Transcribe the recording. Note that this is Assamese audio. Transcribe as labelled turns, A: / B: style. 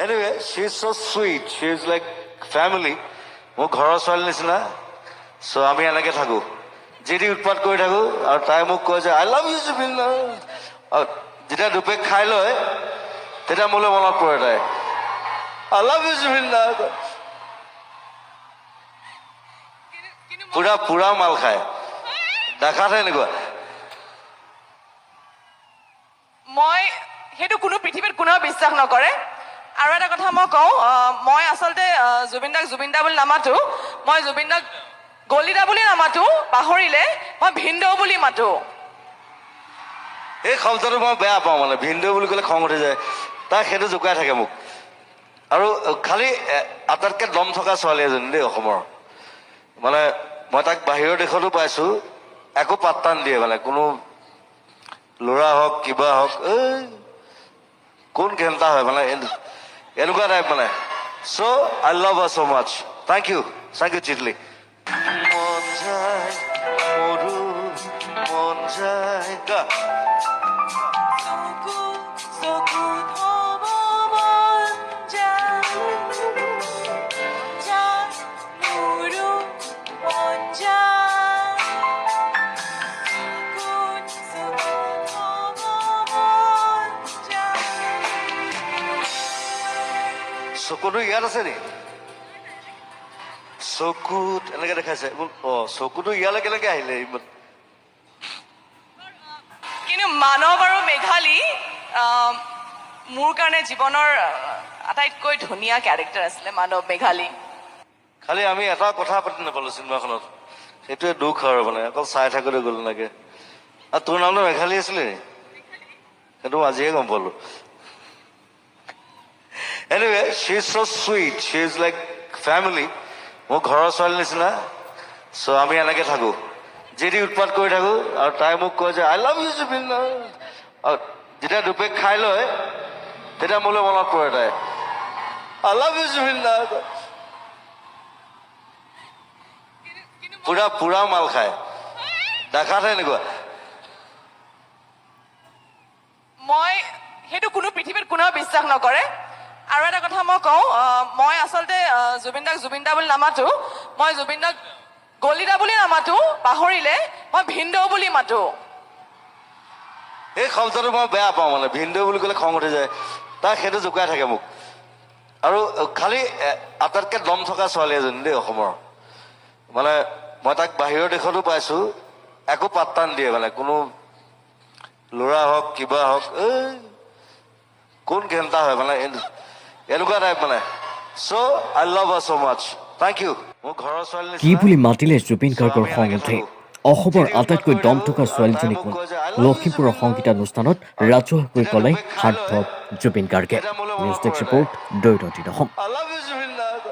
A: Anyway, she's so sweet. She's like family. মোৰ ঘৰৰ ছোৱালী নিচিনা। চ' আমি এনেকৈ থাকোঁ, যি দি উৎপাত কৰি থাকোঁ, আৰু তাই মোক কয় যে আই লাভ ইউ জুবিন দা। আৰু যেতিয়া দুপেক খাই লয় তেতিয়া মোলৈ মনত পৰে তাই আই লাভ ইউ জুবিন দা। পুৰা পুৰা মাল খায়, দেখাত এনেকুৱা।
B: মই সেইটো কোনো পৃথিৱীত কোনেও বিশ্বাস নকৰে। আৰু এটা কথা মই কওঁ, মই আচলতে জুবিন দা বুলি নামাতো, মই জুবিন দাক গলিদা বুলি নামাতো, পাহৰিলে মই ভিনদেউ বুলি মাতো।
A: এই শব্দটো মই বেয়া পাওঁ, মানে ভিনদেউ বুলি ক'লে খং উঠি যায়। তাই সেইটো জোকাই থাকে মোক। আৰু খালি আটাইতকৈ দম থকা ছোৱালী এজনী দেই অসমৰ। মানে মই তাক বাহিৰৰ দেশতো পাইছোঁ, একো পাত্তা নিদিয়ে, মানে কোনো ল'ৰা হওক কিবা হওক, এই কোন ঘেণ্টা হয় মানে এনেকুৱা টাইপ মানে। So' I love her so' much. Thank you চিটলি। মন যায় মৰু মন যায় গা চকুটো ইয়াত আছে নি? চকুত এনেকে দেখাইছে। চকুটো ইয়ালৈ কেনেকে আহিলে ইমান?
B: কিন্তু মানৱ আৰু মেঘালী মোৰ কাৰণে জীৱনৰ আটাইতকৈ ধুনীয়া কেৰেক্টাৰ আছিলে মানৱ মেঘালী।
A: খালি আমি এটা কথা পাতি নাপালো চিনেমাখনত, সেইটোৱে দুখ আৰু মানে অকল চাই থাকোঁতে গ'ল এনেকে। আৰু তোৰ নামটো মেঘালী আছিলে নি? সেইটো আজিহে গম পালো। Anyway, she's so sweet. She's like family. মোৰ ঘৰৰ ছোৱালী নিচিনা। চ' আমি এনেকৈ থাকোঁ, যি দি উৎপাত কৰি থাকোঁ, আৰু তাই মোক কয় যে আই লাভ ইউ জুবিন দা। আৰু যেতিয়া দুপেক খাই লয় তেতিয়া মোলৈ মনত পৰে তাই আই লাভ ইউ জুবিন দা। পুৰা পুৰা মাল খায়, দেখাত এনেকুৱা।
B: মই সেইটো কোনো পৃথিৱীত কোনেও বিশ্বাস নকৰে। আৰু এটা কথা মই কওঁ, মই আচলতে জুবিন দা বুলি নামাতো, মই জুবিন দাক গলিদা বুলি নামাতো, পাহৰিলে মই ভিনদেউ বুলি মাতো।
A: এই শব্দটো মই বেয়া পাওঁ, মানে ভিনদেউ বুলি ক'লে খং উঠি যায়। তাই সেইটো জোকাই থাকে মোক। আৰু খালি আটাইতকৈ দম থকা ছোৱালী এজনী দেই অসমৰ। মানে মই তাক বাহিৰৰ দেশতো পাইছোঁ, একো পাত্তা নিদিয়ে, মানে কোনো ল'ৰা হওক কিবা হওক, এই কোন ঘেণ্টা হয় মানে এনেকুৱা টাইপ মানে। So' I love her so' much. Thank you. মোৰ ঘৰৰ ছোৱালী
C: কি বুলি মাতিলে জুবিন গাৰ্গৰ খং উঠে? অসমৰ আটাইতকৈ দম থকা ছোৱালীজনী কোন? লখিমপুৰৰ সংগীতানুষ্ঠানত ৰাজহুৱাকৈ ক'লে হাৰ্টথ্ৰব জুবিন গাৰ্গে। নিউজ ডেস্ক ৰিপৰ্ট, দৈনন্দিন অসম।
A: I love you